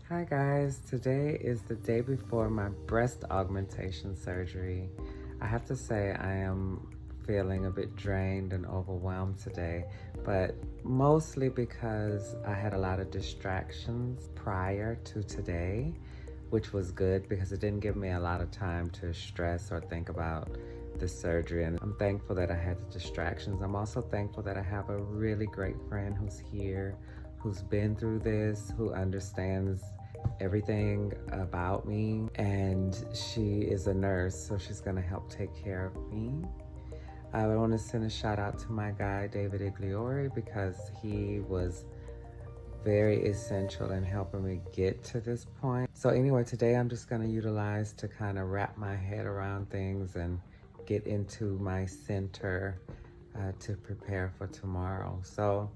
Hi guys, today is the day before my breast augmentation surgery. I have to say I am feeling a bit drained and overwhelmed today, but mostly because I had a lot of distractions prior to today, which was good because it didn't give me a lot of time to stress or think about the surgery. And I'm thankful that I had the distractions. I'm also thankful that I have a really great friend who's here, who's been through this, who understands everything about me, and she is a nurse, so she's gonna help take care of me. I want to send a shout out to my guy David Igliori because he was very essential in helping me get to this point. So anyway, today I'm just going to utilize to kind of wrap my head around things and get into my center to prepare for tomorrow. So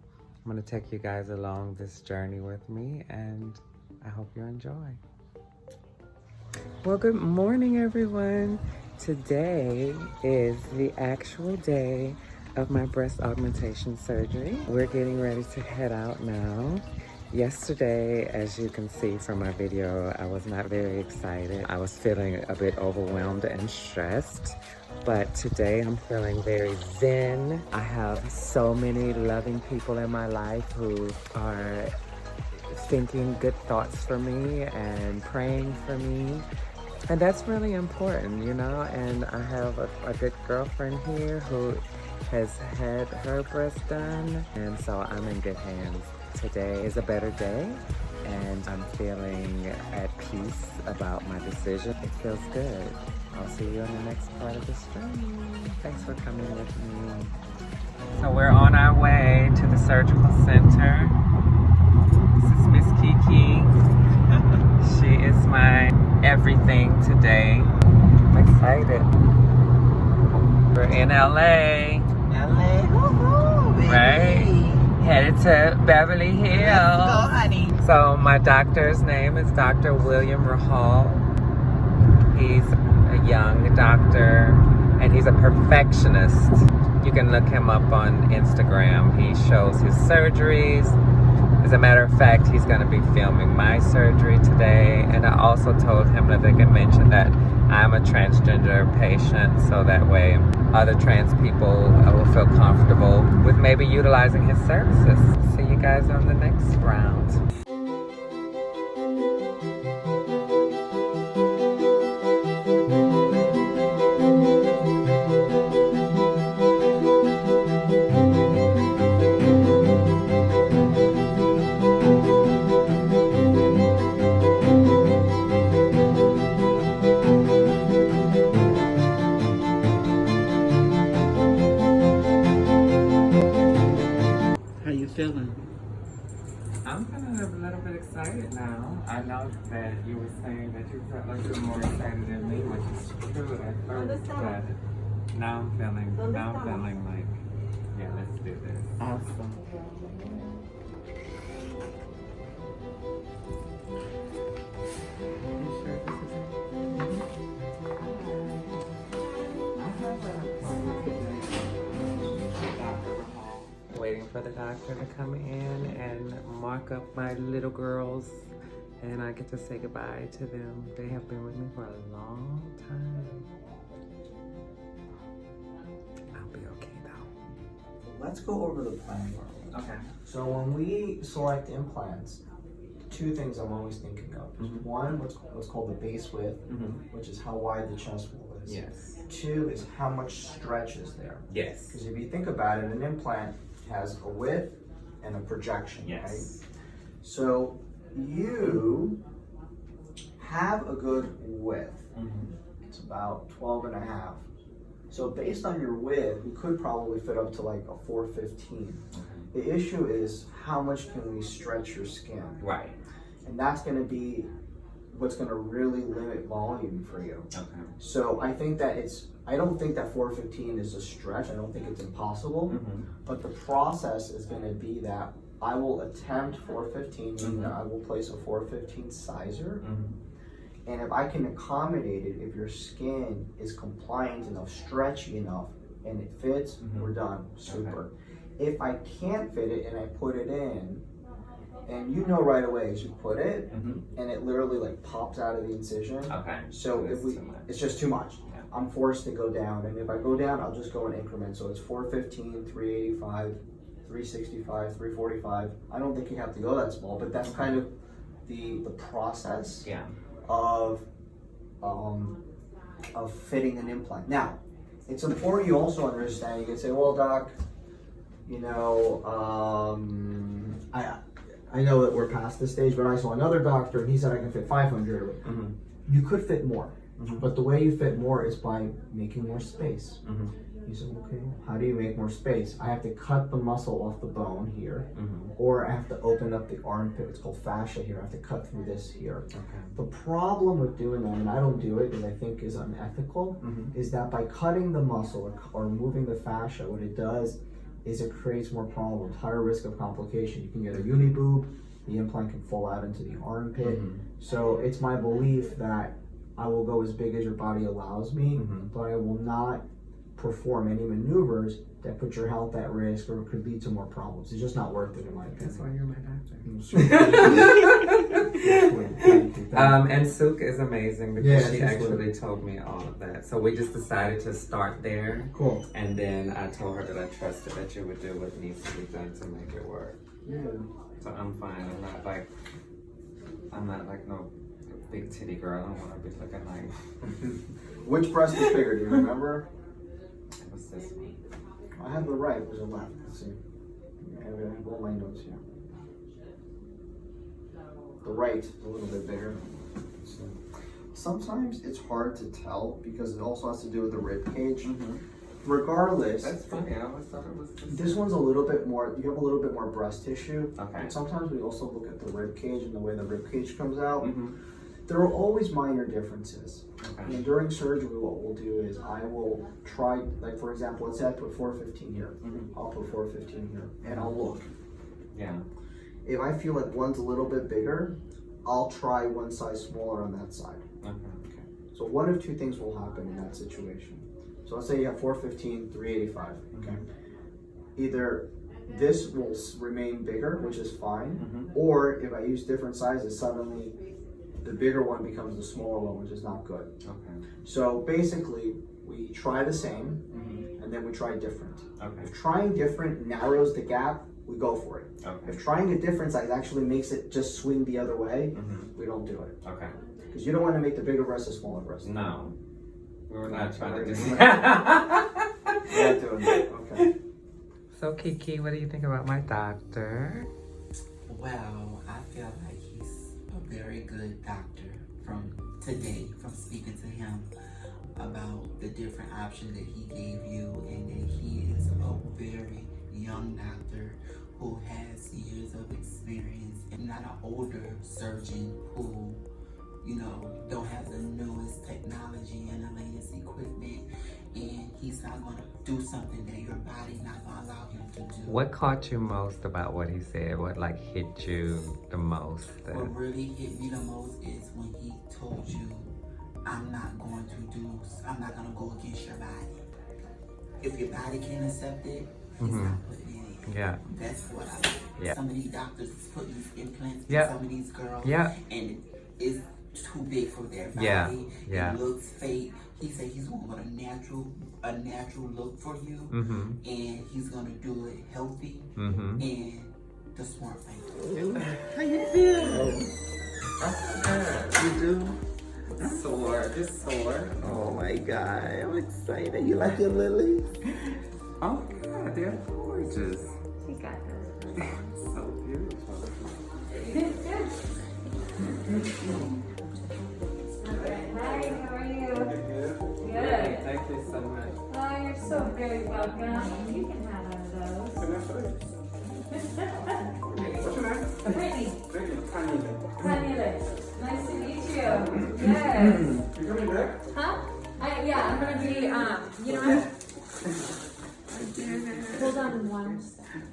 I'm going to take you guys along this journey with me, and I hope you enjoy. Well, good morning, everyone. Today is the actual day of my breast augmentation surgery. We're getting ready to head out now. Yesterday, as you can see from my video, I was not very excited. I was feeling a bit overwhelmed and stressed. But today I'm feeling very zen. I have so many loving people in my life who are thinking good thoughts for me and praying for me. And that's really important, you know, and I have a good girlfriend here who has had her breast done, and so I'm in good hands. Today is a better day, and I'm feeling at peace about my decision. It feels good. I'll see you in the next part of this journey. Thanks for coming with me. So we're on our way to the surgical center. This is Miss Kiki. She is my everything today. I'm excited. We're in LA. LA, woohoo, baby. Right? Headed to Beverly Hills. Let's go, honey. So my doctor's name is Dr. William Rahal. He's a young doctor and he's a perfectionist. You can look him up on Instagram. He shows his surgeries. As a matter of fact, he's going to be filming my surgery today. And I also told him that they can mention that I'm a transgender patient, so that way other trans people will feel comfortable with maybe utilizing his services. See you guys on the next round. Feeling? I'm kind of a little bit excited now. I know that you were saying that you felt like you were more excited than me, which is true at first, but now I'm feeling like, yeah, let's do this. Awesome. Waiting for the doctor to come in and mark up my little girls, and I get to say goodbye to them. They have been with me for a long time. I'll be okay though. Let's go over the plan. Okay. So when we select implants, two things I'm always thinking of. One, what's called the base width, which is how wide the chest wall is. Yes. Two is how much stretch is there. Yes. Because if you think about it, an implant has a width and a projection, Yes. right? So you have a good width. It's about 12 and a half. So based on your width, we could probably fit up to like a 415. The issue is how much can we stretch your skin? Right. And that's gonna be what's gonna really limit volume for you. Okay. So I think that I don't think that 415 is a stretch. I don't think it's impossible. But the process is gonna be that I will attempt 415, meaning that I will place a 415 sizer. And if I can accommodate it, if your skin is compliant enough, stretchy enough, and it fits, we're done, super. Okay. If I can't fit it and I put it in, and you know right away as you put it, Mm-hmm. and it literally like pops out of the incision. Okay. So if we, it's just too much. Yeah. I'm forced to go down, and if I go down, I'll just go in increments. So it's 415, 385, 365, 345. I don't think you have to go that small, but that's kind of the process Yeah. of fitting an implant. Now, it's important you also understand. You can say, well, doc, you know, I know that we're past this stage, but I saw another doctor and he said I can fit 500. Mm-hmm. You could fit more, Mm-hmm. but the way you fit more is by making more space. Mm-hmm. You said, okay, how do you make more space? I have to cut the muscle off the bone here, Mm-hmm. or I have to open up the armpit. It's called fascia here. I have to cut through this here. Okay. The problem with doing that, and I don't do it because I think is unethical, Mm-hmm. is that by cutting the muscle or moving the fascia, what it does is it creates more problems, higher risk of complication. You can get a uniboob, the implant can fall out into the armpit. Mm-hmm. So it's my belief that I will go as big as your body allows me, Mm-hmm. but I will not perform any maneuvers that put your health at risk or could lead to more problems. It's just not worth it in my That's why opinion. you're my doctor. And Suk is amazing because Yeah, she she's actually told me all of that. So we just decided to start there. Cool. And then I told her that I trusted that you would do what needs to be done to make it work. Yeah. So I'm fine. I'm not like no big titty girl. I don't want to be looking like. Which breast is bigger? Do you remember? It was this one. I have the right. Was the left? Let's see. I have all my notes here. The right is a little bit bigger. So, sometimes it's hard to tell because it also has to do with the rib cage. Mm-hmm. Regardless, That's funny. I always thought it was this one's a little bit more. You have a little bit more breast tissue. Okay. And sometimes we also look at the rib cage and the way the rib cage comes out. Mm-hmm. There are always minor differences. Okay. And during surgery, what we'll do is I will try, like for example, let's say I put 415 here. Mm-hmm. I'll put 415 here, and I'll look. Yeah. If I feel like one's a little bit bigger, I'll try one size smaller on that side. Okay. So one of two things will happen in that situation. So let's say you have 415, 385. Okay. Either this will remain bigger, which is fine, Mm-hmm. or if I use different sizes, suddenly the bigger one becomes the smaller one, which is not good. Okay. So basically, we try the same, Mm-hmm. and then we try different. Okay. If trying different narrows the gap, we go for it. Okay. If trying a different size actually makes it just swing the other way, Mm-hmm. we don't do it. Okay. Because you don't want to make the bigger breast a smaller breast. No. We were not trying to do We're that. not doing that. Okay. So Kiki, what do you think about my doctor? Well, I feel like he's a very good doctor from today, from speaking to him about the different options that he gave you, and that he is a very young doctor who has years of experience and not an older surgeon who, you know, don't have the newest technology and the latest equipment, and he's not going to do something that your body not going to allow him to do. What caught you most about what he said? What like hit you the most? What really hit me the most is when he told you, I'm not going to go against your body. If your body can't accept it, he's not putting it in. Yeah. That's what I like. Yeah. Some of these doctors is putting these implants Yeah. in some of these girls, Yeah. and it's too big for their body. Yeah. Yeah. It looks fake. He said he's going to want a natural look for you, Mm-hmm. and he's going to do it healthy Mm-hmm. and the smart way. How you feel? You do? Sore. Just sore. Oh my God, I'm excited. You like your lilies? Oh my God, they're gorgeous. She got those. So beautiful. Hi, how are you? Good. Good. Thank you so much. Oh, you're so very welcome. You can have one of those. What's your name? Brittany, Tanya. Tanya, nice to meet you. Yes. You coming back? Huh? Yeah, I'm gonna be, you know what? Hold on one second.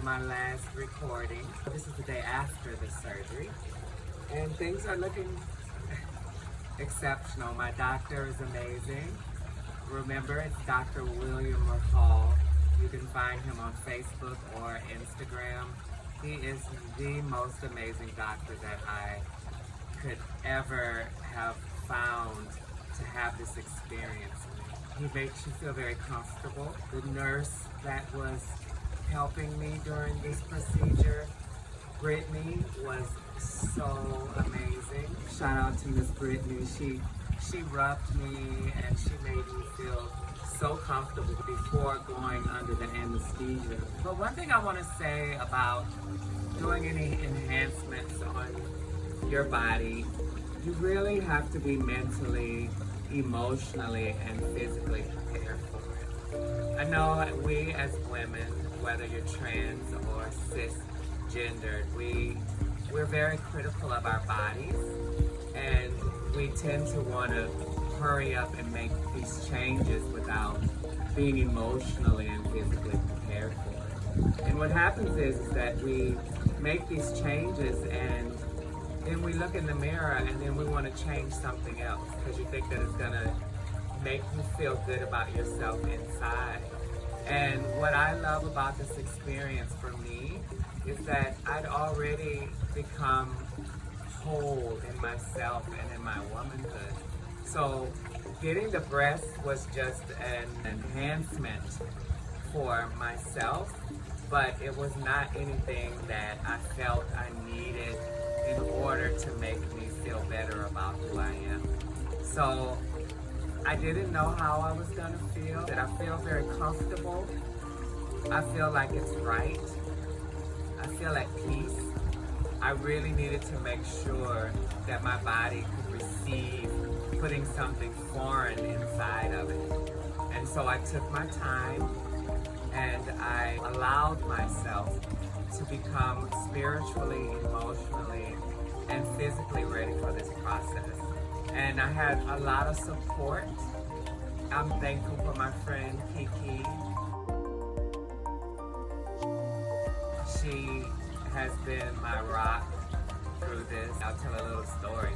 my last recording. This is the day after the surgery, and things are looking exceptional. My doctor is amazing. Remember, it's Dr. William Hall. You can find him on Facebook or Instagram. He is the most amazing doctor that I could ever have found to have this experience. He makes you feel very comfortable. The nurse that was helping me during this procedure, Brittany, was so amazing. Shout out to Miss Brittany. She rubbed me and she made me feel so comfortable before going under the anesthesia. But one thing I want to say about doing any enhancements on your body, you really have to be mentally, emotionally, and physically prepared for it. I know we as women, whether you're trans or cisgendered, we're very critical of our bodies, and we tend to want to hurry up and make these changes without being emotionally and physically prepared for it. And what happens is that we make these changes and then we look in the mirror and then we want to change something else because you think that it's going to make you feel good about yourself inside. And what I love about this experience for me is that I'd already become whole in myself and in my womanhood. So getting the breast was just an enhancement for myself, but it was not anything that I felt I needed in order to make me feel better about who I am. So I didn't know how I was gonna feel, that I feel very comfortable. I feel like it's right. I feel at peace. I really needed to make sure that my body could receive putting something foreign inside of it. And so I took my time and I allowed myself to become spiritually, emotionally, and physically ready for this process. And I had a lot of support. I'm thankful for my friend Kiki. She has been my rock through this. I'll tell a little story.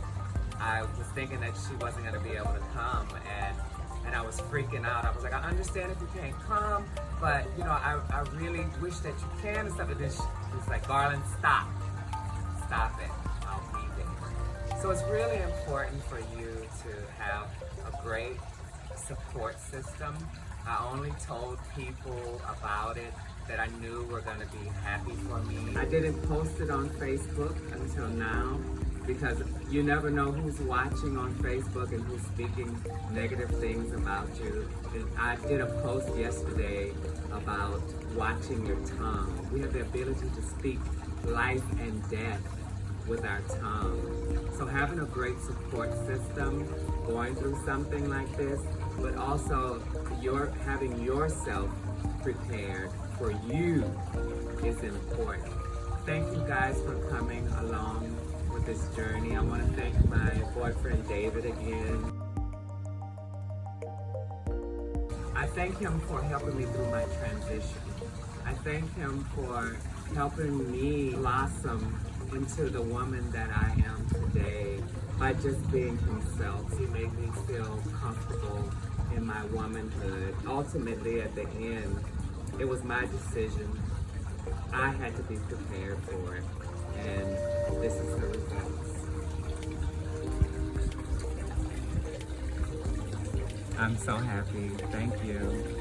I was thinking that she wasn't gonna be able to come, and I was freaking out. I was like, I understand if you can't come, but you know, I really wish that you can and stuff. And then she was like, Garland, stop it, I'll be there. So it's really important for you to have a great support system. I only told people about it that I knew were going to be happy for me. I didn't post it on Facebook until now because you never know who's watching on Facebook and who's speaking negative things about you. And I did a post yesterday about watching your tongue. We have the ability to speak life and death with our tongue. So having a great support system, going through something like this, but also having yourself prepared for you is important. Thank you guys for coming along with this journey. I want to thank my boyfriend David again. I thank him for helping me through my transition. I thank him for helping me blossom into the woman that I am today by just being himself. He made me feel comfortable in my womanhood. Ultimately, at the end, it was my decision. I had to be prepared for it, and this is the results. I'm so happy. Thank you.